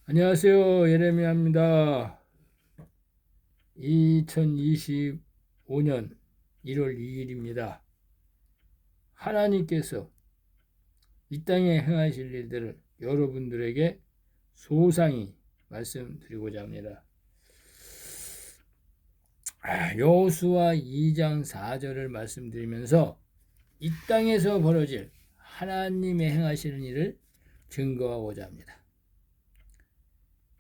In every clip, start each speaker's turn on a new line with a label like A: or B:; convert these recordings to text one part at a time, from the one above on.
A: 안녕하세요. 예레미야입니다. 2025년 1월 2일입니다. 하나님께서 이 땅에 행하실 일들을 여러분들에게 소상히 말씀드리고자 합니다. 여호수아 2장 4절을 말씀드리면서 이 땅에서 벌어질 하나님의 행하시는 일을 증거하고자 합니다.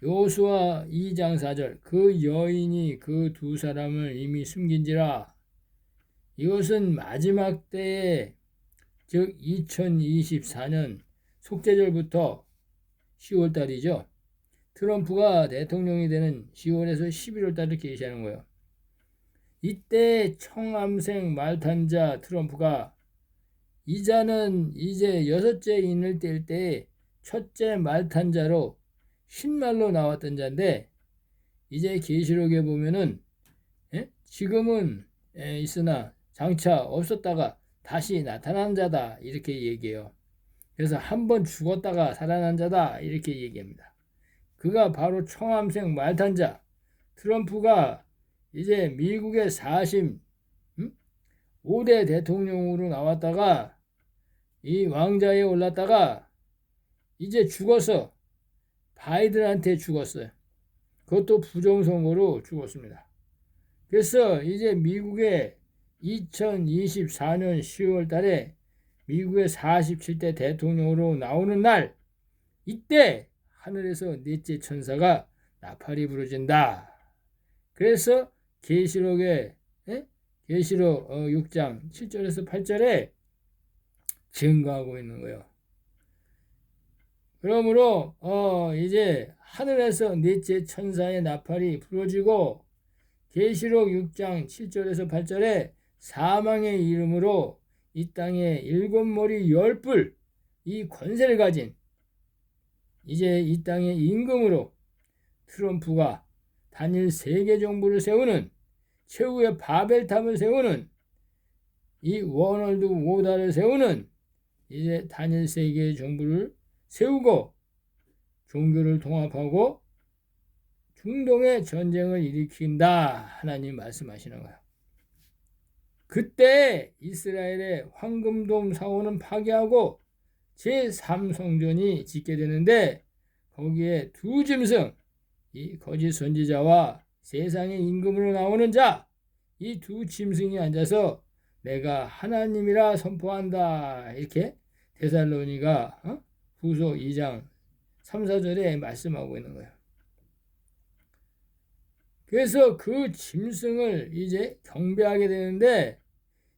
A: 여호수아 2장 4절 그 여인이 그 두 사람을 이미 숨긴지라. 이것은 마지막 때에 즉 2024년 속죄절부터 10월달이죠. 트럼프가 대통령이 되는 10월에서 11월달을 계시하는 거예요. 이때 청암생 말탄자 트럼프가 이자는 이제 여섯째 인을 뗄 때 첫째 말탄자로 신말로 나왔던 자인데 이제 계시록에 보면은 지금은 있으나 장차 없었다가 다시 나타난 자다 이렇게 얘기해요. 그래서 한번 죽었다가 살아난 자다 이렇게 얘기합니다. 그가 바로 청암생 말탄자 트럼프가 이제 미국의 45대 대통령으로 나왔다가 이 왕자에 올랐다가 이제 죽어서 바이든한테 죽었어요. 그것도 부정선거로 죽었습니다. 그래서 이제 미국의 2024년 10월 달에 미국의 47대 대통령으로 나오는 날, 이때 하늘에서 넷째 천사가 나팔이 부러진다. 그래서 계시록 6장 7절에서 8절에 증거하고 있는 거예요. 그러므로 이제 하늘에서 넷째 천사의 나팔이 부러지고 계시록 6장 7절에서 8절에 사망의 이름으로 이 땅에 7머리 10뿔 이 권세를 가진 이제 이 땅의 임금으로 트럼프가 단일 세계 정부를 세우는 최후의 바벨탑을 세우는 이 워널드 워다를 세우는 이제 단일 세계 정부를 세우고 종교를 통합하고 중동의 전쟁을 일으킨다 하나님 말씀하시는 거예요. 그때 이스라엘의 황금돔 사원은 파괴하고 제3성전이 짓게 되는데 거기에 두 짐승 이 거짓 선지자와 세상의 임금으로 나오는 자 이 두 짐승이 앉아서 내가 하나님이라 선포한다 이렇게 데살로니가 후서 2장 3, 4절에 말씀하고 있는 거예요. 그래서 그 짐승을 이제 경배하게 되는데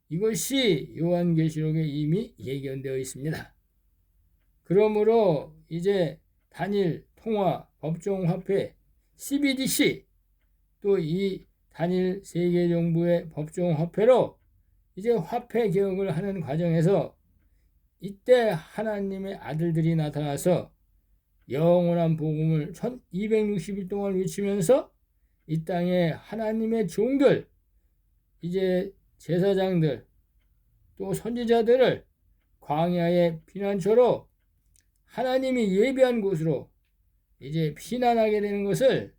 A: 이것이 요한계시록에 이미 예견되어 있습니다. 그러므로 이제 단일 통화 법정화폐 CBDC 또 이 단일 세계정부의 법정화폐로 이제 화폐 개혁을 하는 과정에서 이때 하나님의 아들들이 나타나서 영원한 복음을 1260일 동안 외치면서 이 땅에 하나님의 종들 이제 제사장들 또 선지자들을 광야의 피난처로 하나님이 예비한 곳으로 이제 피난하게 되는 것을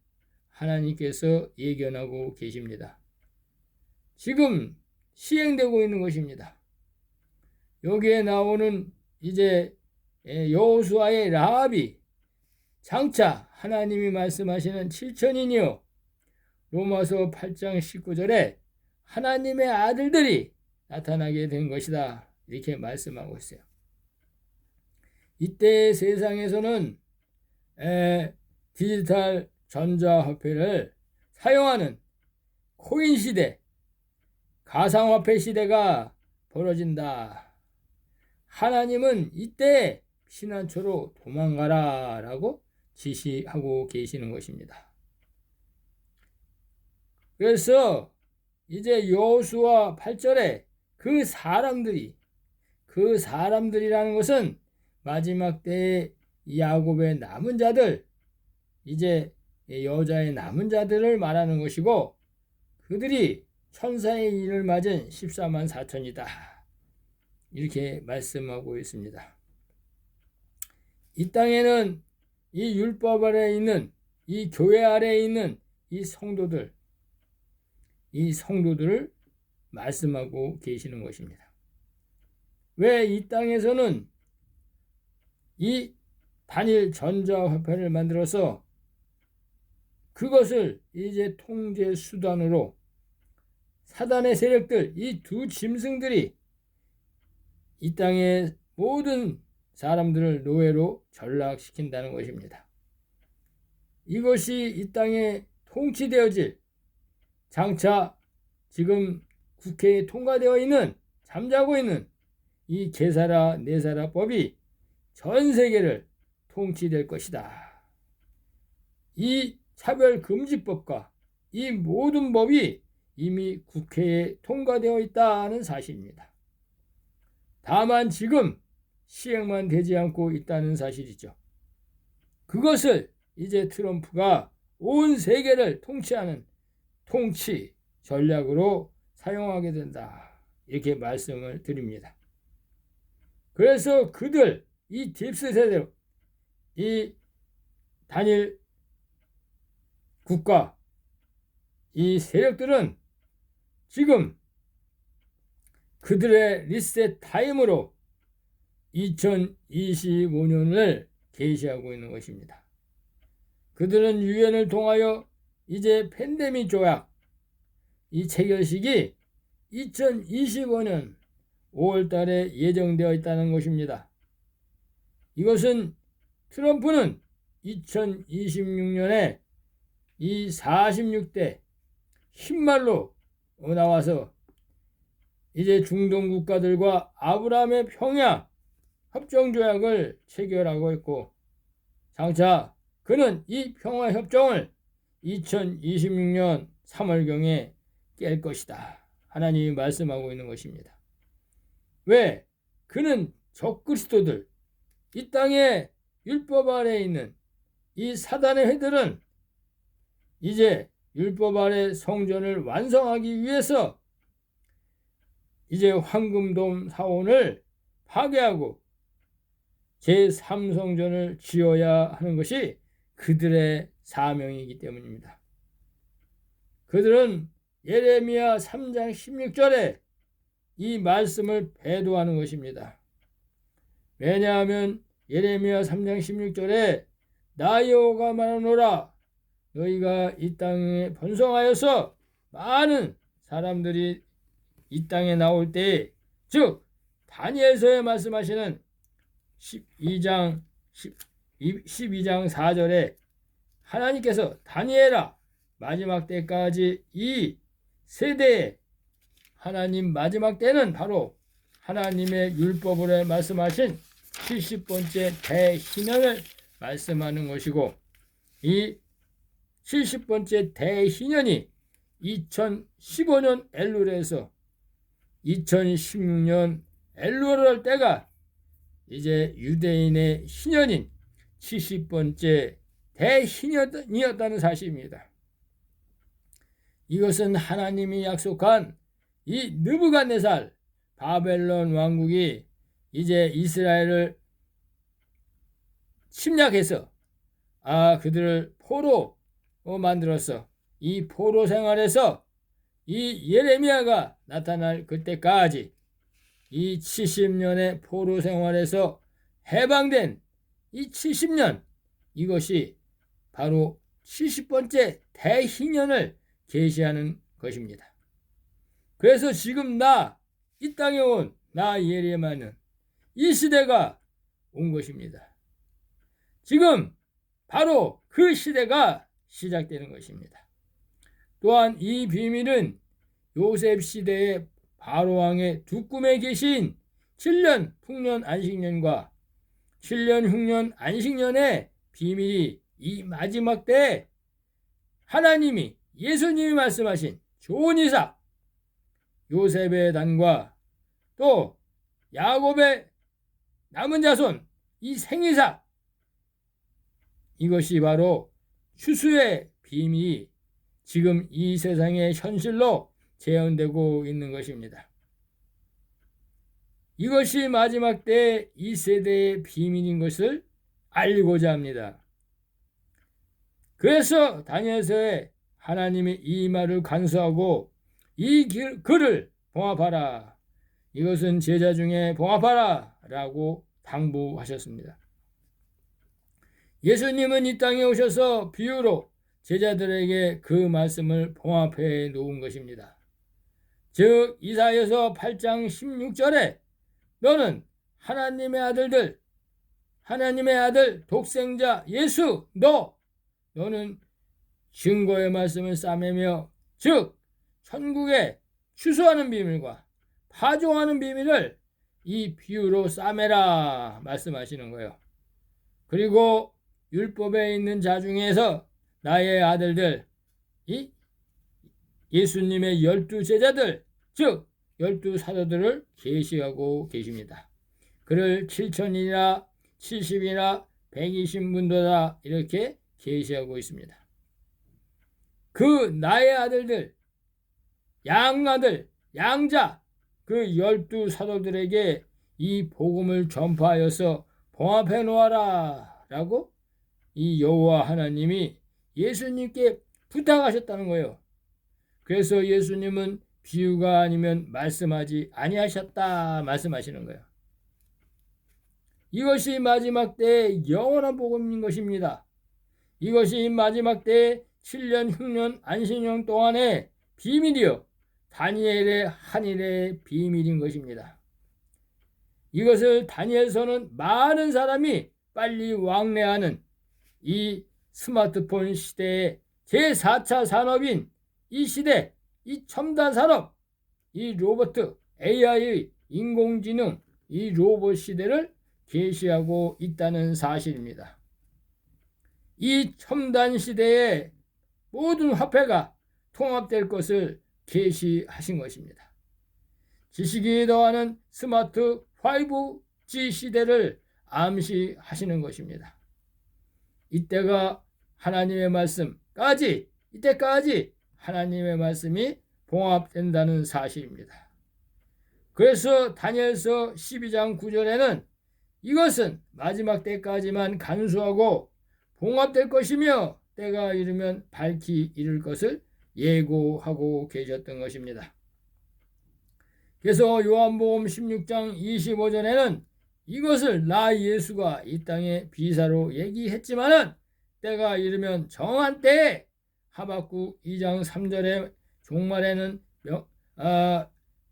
A: 하나님께서 예견하고 계십니다. 지금 시행되고 있는 것입니다. 여기에 나오는 이제 여호수아의 라합이 장차 하나님이 말씀하시는 7천인이요 로마서 8장 19절에 하나님의 아들들이 나타나게 된 것이다 이렇게 말씀하고 있어요. 이때 세상에서는 디지털 전자화폐를 사용하는 코인 시대, 가상화폐 시대가 벌어진다. 하나님은 이때 피난처로 도망가라 라고 지시하고 계시는 것입니다. 그래서 이제 여호수아 8절에 그 사람들이라는 것은 마지막 때의 야곱의 남은 자들 이제 여자의 남은 자들을 말하는 것이고 그들이 천사의 일을 맞은 14만 4천이다 이렇게 말씀하고 있습니다. 이 땅에는 이 율법 아래에 있는 이 교회 아래에 있는 이 성도들을 말씀하고 계시는 것입니다. 왜 이 땅에서는 이 단일 전자화폐를 만들어서 그것을 이제 통제 수단으로 사단의 세력들, 이 두 짐승들이 이 땅의 모든 사람들을 노예로 전락시킨다는 것입니다. 이것이 이 땅에 통치되어질 장차 지금 국회에 통과되어 있는 잠자고 있는 이 게사라 네사라 법이 전 세계를 통치될 것이다. 이 차별금지법과 이 모든 법이 이미 국회에 통과되어 있다는 사실입니다. 다만 지금 시행만 되지 않고 있다는 사실이죠. 그것을 이제 트럼프가 온 세계를 통치하는 통치 전략으로 사용하게 된다. 이렇게 말씀을 드립니다. 그래서 그들, 이 딥스 세대로, 이 단일 국가, 이 세력들은 지금 그들의 리셋 타임으로 2025년을 계시하고 있는 것입니다. 그들은 유엔을 통하여 이제 팬데믹 조약 이 체결식이 2025년 5월 달에 예정되어 있다는 것입니다. 이것은 트럼프는 2026년에 이 46대 흰말로 나와서 이제 중동 국가들과 아브라함의 평야 협정조약을 체결하고 있고 장차 그는 이 평화협정을 2026년 3월경에 깰 것이다. 하나님이 말씀하고 있는 것입니다. 왜? 그는 적그리스도들, 이 땅에 율법 아래에 있는 이 사단의 회들은 이제 율법 아래 성전을 완성하기 위해서 이제 황금돔 사원을 파괴하고 제3성전을 지어야 하는 것이 그들의 사명이기 때문입니다. 그들은 예레미야 3장 16절에 이 말씀을 배도하는 것입니다. 왜냐하면 예레미야 3장 16절에 나 여호와가 말하노라 너희가 이 땅에 번성하여서 많은 사람들이 이 땅에 나올 때 즉 다니엘서에 말씀하시는 12장 4절에 하나님께서 다니엘아 마지막 때까지 이 세대에 하나님 마지막 때는 바로 하나님의 율법으로 말씀하신 70번째 대희년을 말씀하는 것이고 이 70번째 대희년이 2015년 엘룰에서 2016년 엘룰 때가 이제 유대인의 희년인 70번째 대희년이었다는 사실입니다. 이것은 하나님이 약속한 이 느부갓네살 바벨론 왕국이 이제 이스라엘을 침략해서 그들을 포로 만들어서 이 포로 생활에서 이 예레미야가 나타날 그때까지 이 70년의 포로 생활에서 해방된 이 70년 이것이 바로 70번째 대희년을 계시하는 것입니다. 그래서 지금 이 땅에 온 나 예레미야는 이 시대가 온 것입니다. 지금 바로 그 시대가 시작되는 것입니다. 또한 이 비밀은 요셉 시대의 바로왕의 두 꿈에 계신 7년 풍년 안식년과 7년 흉년 안식년의 비밀이 이 마지막 때에 하나님이 예수님이 말씀하신 좋은 이삭 요셉의 단과 또 야곱의 남은 자손 이 생이삭 이것이 바로 추수의 비밀이 지금 이 세상의 현실로 재현되고 있는 것입니다. 이것이 마지막 때 이 세대의 비밀인 것을 알고자 합니다. 그래서 다니엘서에 하나님이 이 말을 간수하고 이 글을 봉합하라. 이것은 제자 중에 봉합하라 라고 당부하셨습니다. 예수님은 이 땅에 오셔서 비유로 제자들에게 그 말씀을 봉합해 놓은 것입니다. 즉 이사야서 8장 16절에 너는 하나님의 아들 독생자 예수 너는 증거의 말씀을 싸매며 즉 천국에 추수하는 비밀과 파종하는 비밀을 이 비유로 싸매라 말씀하시는 거예요. 그리고 율법에 있는 자 중에서 나의 아들들 이 예수님의 12제자들 즉 12사도들을 계시하고 계십니다. 그를 7천이나 70이나 120분도다 이렇게 계시하고 있습니다. 그 나의 아들들 양아들 양자 그 12사도들에게 이 복음을 전파하여서 봉합해 놓아라 라고 이 여호와 하나님이 예수님께 부탁하셨다는 거예요. 그래서 예수님은 비유가 아니면 말씀하지 아니하셨다 말씀하시는 거예요. 이것이 마지막 때의 영원한 복음인 것입니다. 이것이 마지막 때의 7년 흉년 안식년 동안의 비밀이요 다니엘의 한일의 비밀인 것입니다. 이것을 다니엘서는 많은 사람이 빨리 왕래하는 이 스마트폰 시대의 제4차 산업인 이 시대, 이 첨단 산업, 이 로봇, AI, 인공지능, 이 로봇 시대를 계시하고 있다는 사실입니다. 이 첨단 시대에 모든 화폐가 통합될 것을 계시하신 것입니다. 지식이 더하는 스마트 5G 시대를 암시하시는 것입니다. 이때가 하나님의 말씀까지 이때까지 하나님의 말씀이 봉합된다는 사실입니다. 그래서 다니엘서 12장 9절에는 이것은 마지막 때까지만 간수하고 봉합될 것이며 때가 이르면 밝히 이를 것을 예고하고 계셨던 것입니다. 그래서 요한복음 16장 25절에는 이것을 나 예수가 이 땅에 비사로 얘기했지만은 때가 이르면 정한 때에 하박국 2장 3절의 종말에는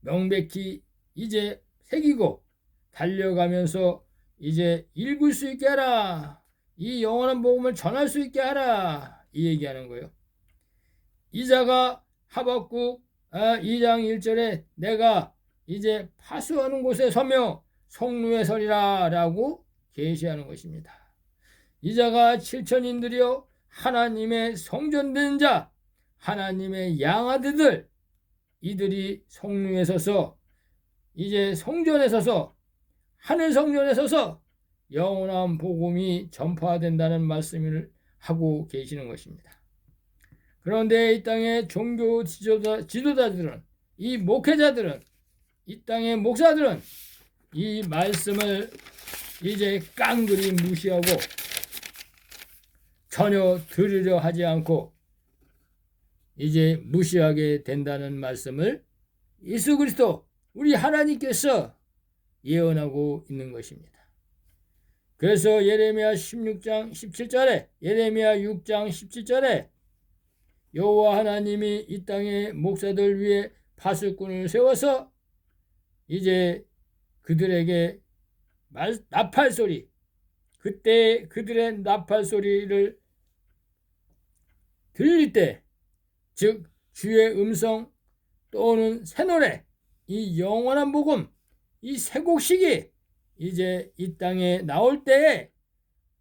A: 명백히 이제 새기고 달려가면서 이제 읽을 수 있게 하라. 이 영원한 복음을 전할 수 있게 하라. 이 얘기하는 거예요. 이자가 하박국 2장 1절에 내가 이제 파수하는 곳에 서며 성루에 서리라 라고 계시하는 것입니다. 이자가 7천인들이여 하나님의 성전된 자 하나님의 양아들들 이들이 성루에 서서 이제 성전에 서서 하늘 성전에 서서 영원한 복음이 전파된다는 말씀을 하고 계시는 것입니다. 그런데 이 땅의 종교 지도자들은 이 목회자들은 이 땅의 목사들은 이 말씀을 이제 깡그리 무시하고 전혀 들으려 하지 않고 이제 무시하게 된다는 말씀을 예수 그리스도 우리 하나님께서 예언하고 있는 것입니다. 그래서 예레미야 16장 17절에 예레미야 6장 17절에 여호와 하나님이 이 땅의 목사들 위에 파수꾼을 세워서 이제 그들에게 나팔 소리 그때 그들의 나팔 소리를 들릴 때 즉 주의 음성 또는 새 노래 이 영원한 복음 이 새 곡식이 이제 이 땅에 나올 때에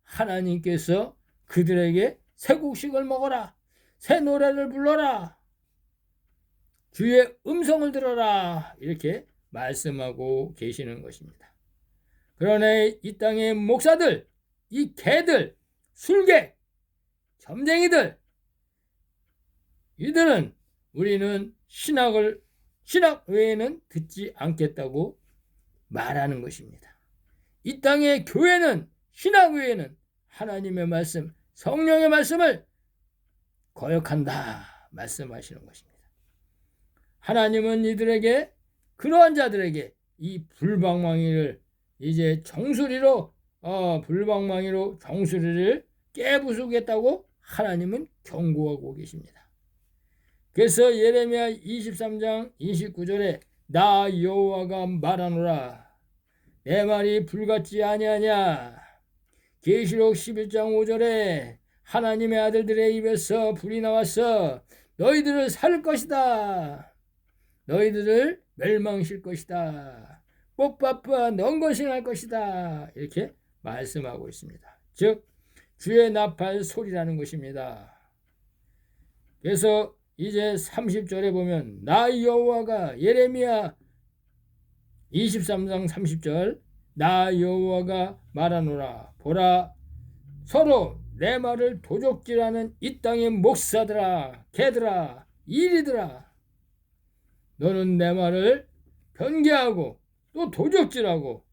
A: 하나님께서 그들에게 새 곡식을 먹어라 새 노래를 불러라 주의 음성을 들어라 이렇게 말씀하고 계시는 것입니다. 그러나 이 땅의 목사들 이 개들 술개 점쟁이들 이들은 우리는 신학 외에는 듣지 않겠다고 말하는 것입니다. 이 땅의 교회는 신학 외에는 하나님의 말씀 성령의 말씀을 거역한다 말씀하시는 것입니다. 하나님은 이들에게, 그러한 자들에게 이 불방망이를 이제 불방망이로 정수리를 깨부수겠다고 하나님은 경고하고 계십니다. 그래서 예레미야 23장 29절에 나 여호와가 말하노라 내 말이 불같지 아니하냐. 계시록 11장 5절에 하나님의 아들들의 입에서 불이 나와서 너희들을 살 것이다. 너희들을 멸망시킬 것이다. 뽑바빠 넌거싱할 것이다. 이렇게 말씀하고 있습니다. 즉 주의 나팔 소리라는 것입니다. 그래서 이제 30절에 보면 나 여호와가, 예레미야 23장 30절 나 여호와가 말하노라 보라 서로 내 말을 도적질하는 이 땅의 목사들아 개들아 이리들아 너는 내 말을 변개하고 또 도적질하고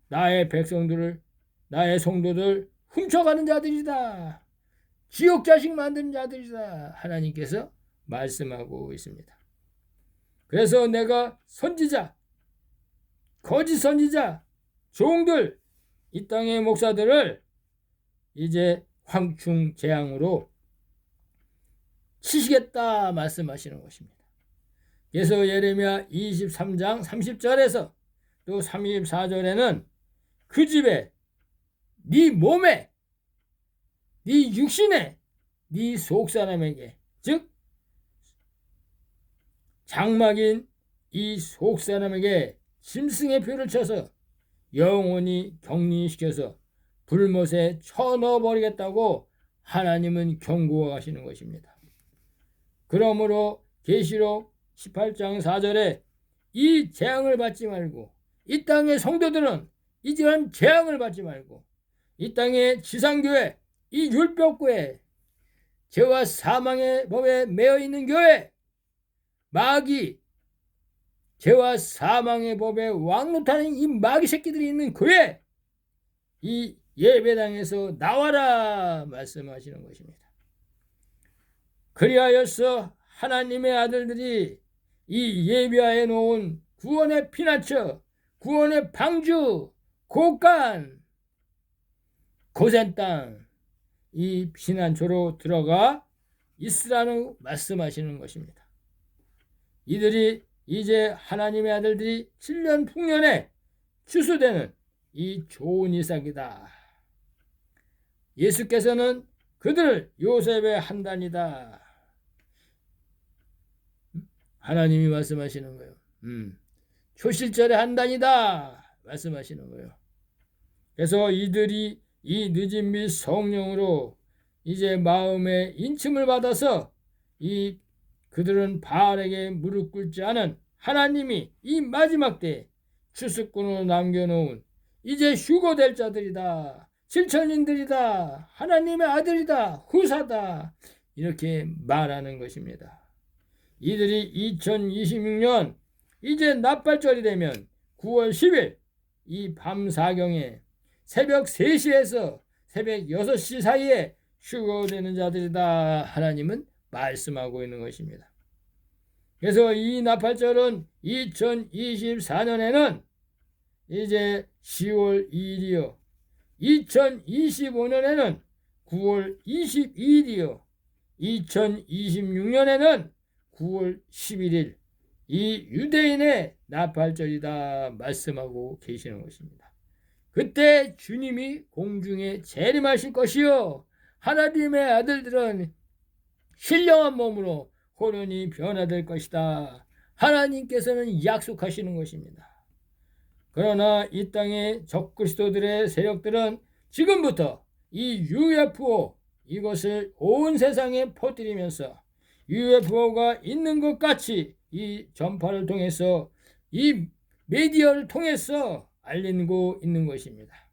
A: 나의 백성들을, 나의 성도들 훔쳐가는 자들이다. 지옥 자식 만드는 자들이다. 하나님께서 말씀하고 있습니다. 그래서 내가 선지자, 거짓 선지자, 종들, 이 땅의 목사들을 이제 황충 재앙으로 치시겠다 말씀하시는 것입니다. 그래서 예레미야 23장 30절에서 또 34절에는 그 집에 네 몸에 네 육신에 네 속사람에게 즉 장막인 이 속사람에게 짐승의 표를 쳐서 영원히 격리시켜서 불못에 쳐넣어버리겠다고 하나님은 경고하시는 것입니다. 그러므로 계시록 18장 4절에 이 재앙을 받지 말고 이 땅의 성도들은 이러한 재앙을 받지 말고 이 땅의 지상교회, 이 율법교회, 죄와 사망의 법에 매여 있는 교회, 마귀, 죄와 사망의 법에 왕노타는 이 마귀 새끼들이 있는 교회, 이 예배당에서 나와라 말씀하시는 것입니다. 그리하여서 하나님의 아들들이 이 예비하에 놓은 구원의 피난처, 구원의 방주, 곳간, 고센 땅, 이 피난처로 들어가 있으라는 말씀하시는 것입니다. 이들이 이제 하나님의 아들들이 7년 풍년에 추수되는 이 좋은 이삭이다. 예수께서는 그들을 요셉의 한단이다. 하나님이 말씀하시는 거예요. 초실절의 한단이다 말씀하시는 거예요. 그래서 이들이 이 늦은 및 성령으로 이제 마음의 인침을 받아서 이 그들은 바알에게 무릎 꿇지 않은 하나님이 이 마지막 때에 추수꾼으로 남겨놓은 이제 휴거될 자들이다. 실천인들이다. 하나님의 아들이다. 후사다. 이렇게 말하는 것입니다. 이들이 2026년 이제 나팔절이 되면 9월 10일 이 밤 사경에 새벽 3시에서 새벽 6시 사이에 휴거되는 자들이다. 하나님은 말씀하고 있는 것입니다. 그래서 이 나팔절은 2024년에는 이제 10월 2일이요. 2025년에는 9월 22일이요. 2026년에는 9월 11일 이 유대인의 나팔절이다 말씀하고 계시는 것입니다. 그때 주님이 공중에 재림하실 것이요 하나님의 아들들은 신령한 몸으로 호련히 변화될 것이다. 하나님께서는 약속하시는 것입니다. 그러나 이 땅의 적그리스도들의 세력들은 지금부터 이 UFO 이것을 온 세상에 퍼뜨리면서 UFO가 있는 것 같이 이 전파를 통해서 이 미디어를 통해서 알리고 있는 것입니다.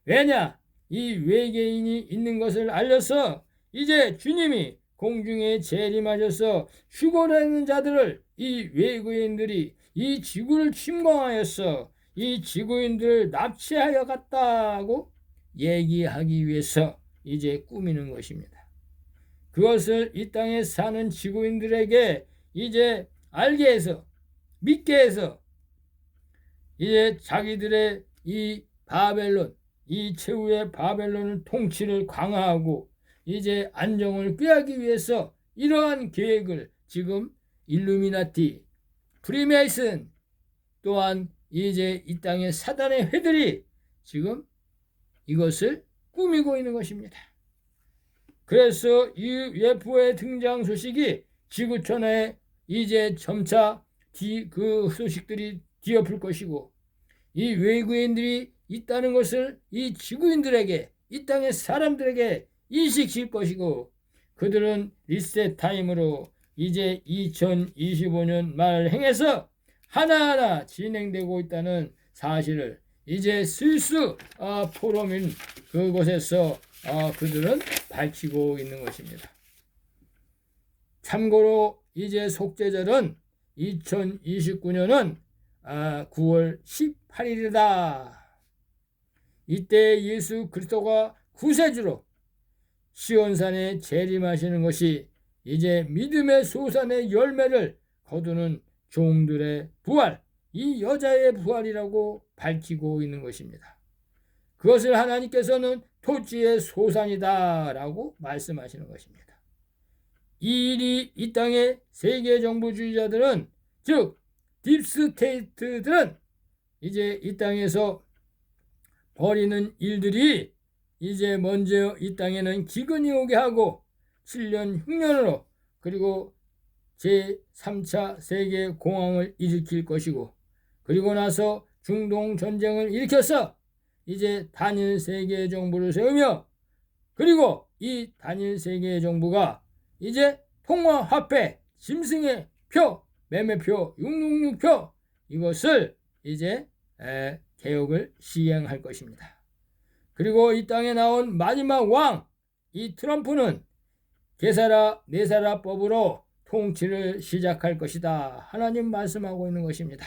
A: 왜냐? 이 외계인이 있는 것을 알려서 이제 주님이 공중에 재림하셔서 휴거하는 자들을 이 외계인들이 이 지구를 침공하여서 이 지구인들을 납치하여 갔다고 얘기하기 위해서 이제 꾸미는 것입니다. 그것을 이 땅에 사는 지구인들에게 이제 알게 해서 믿게 해서 이제 자기들의 이 바벨론, 이 최후의 바벨론을 통치를 강화하고 이제 안정을 꾀하기 위해서 이러한 계획을 지금 일루미나티, 프리메이슨 또한 이제 이 땅의 사단의 회들이 지금 이것을 꾸미고 있는 것입니다. 그래서 이 UFO의 등장 소식이 지구촌에 이제 점차 그 소식들이 뒤엎을 것이고 이 외국인들이 있다는 것을 이 지구인들에게 이 땅의 사람들에게 인식시킬 것이고 그들은 리셋 타임으로 이제 2025년 말 행해서 하나하나 진행되고 있다는 사실을 이제 스위스 포럼인 그곳에서 그들은 밝히고 있는 것입니다. 참고로 이제 속죄절은 2029년은 9월 18일이다. 이때 예수 그리스도가 구세주로 시온산에 재림하시는 것이 이제 믿음의 소산의 열매를 거두는 종들의 부활, 이 여자의 부활이라고 밝히고 있는 것입니다. 그것을 하나님께서는 토지의 소산이다 라고 말씀하시는 것입니다. 이 일이 이 땅의 세계 정부주의자들은 즉 딥스테이트들은 이제 이 땅에서 벌이는 일들이 이제 먼저 이 땅에는 기근이 오게 하고 7년 흉년으로 그리고 제3차 세계공황을 일으킬 것이고 그리고 나서 중동 전쟁을 일으켜서 이제 단일 세계 정부를 세우며 그리고 이 단일 세계 정부가 이제 통화화폐, 짐승의 표, 매매표, 666표 이것을 이제 개혁을 시행할 것입니다. 그리고 이 땅에 나온 마지막 왕, 이 트럼프는 게사라 네사라법으로 통치를 시작할 것이다. 하나님 말씀하고 있는 것입니다.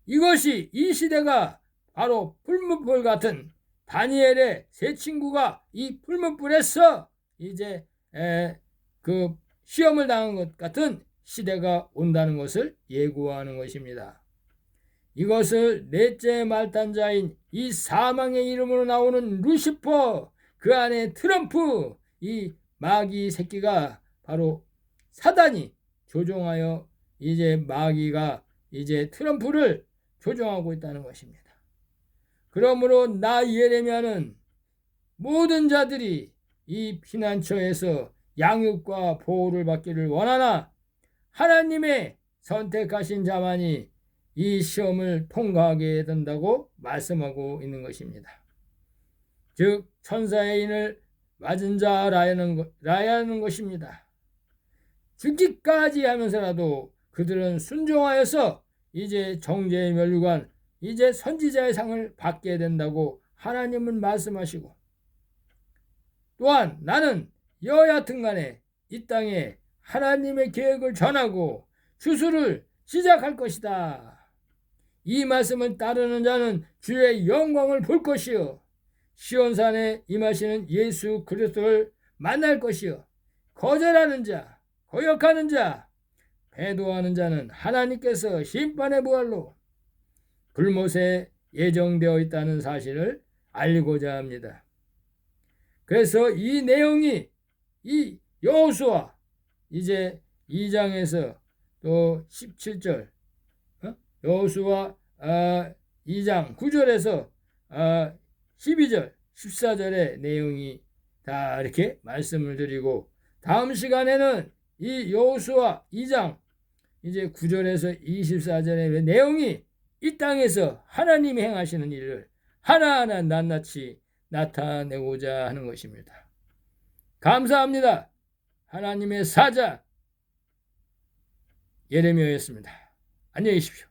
A: 이것이 이 시대가 바로 풀무불 같은 다니엘의 세 친구가 이 풀무불에서 이제 그 시험을 당한 것 같은 시대가 온다는 것을 예고하는 것입니다. 이것을 넷째 말단자인 이 사망의 이름으로 나오는 루시퍼, 그 안에 트럼프, 이 마귀 새끼가 바로 사단이 조종하여 이제 마귀가 이제 트럼프를 조종하고 있다는 것입니다. 그러므로 나 예레미야는 모든 자들이 이 피난처에서 양육과 보호를 받기를 원하나 하나님의 선택하신 자만이 이 시험을 통과하게 된다고 말씀하고 있는 것입니다. 즉 천사의 인을 맞은 자라야는 것입니다. 죽기까지 하면서라도 그들은 순종하여서 이제 정죄의 멸류관, 이제 선지자의 상을 받게 된다고 하나님은 말씀하시고 또한 나는 여하튼 간에 이 땅에 하나님의 계획을 전하고 주수를 시작할 것이다. 이 말씀을 따르는 자는 주의 영광을 볼 것이요 시온산에 임하시는 예수 그리스도를 만날 것이요 거절하는 자, 거역하는 자, 배도하는 자는 하나님께서 심판의 부활로 불못에 예정되어 있다는 사실을 알고자 합니다. 그래서 이 내용이 이 여호수아 이제 2장에서 또 17절 여호수아 2장 9절에서 12절 14절의 내용이 다 이렇게 말씀을 드리고 다음 시간에는 이 여호수아 2장 이제 9절에서 24절의 내용이 이 땅에서 하나님이 행하시는 일을 하나하나 낱낱이 나타내고자 하는 것입니다. 감사합니다. 하나님의 사자 예레미야였습니다. 안녕히 계십시오.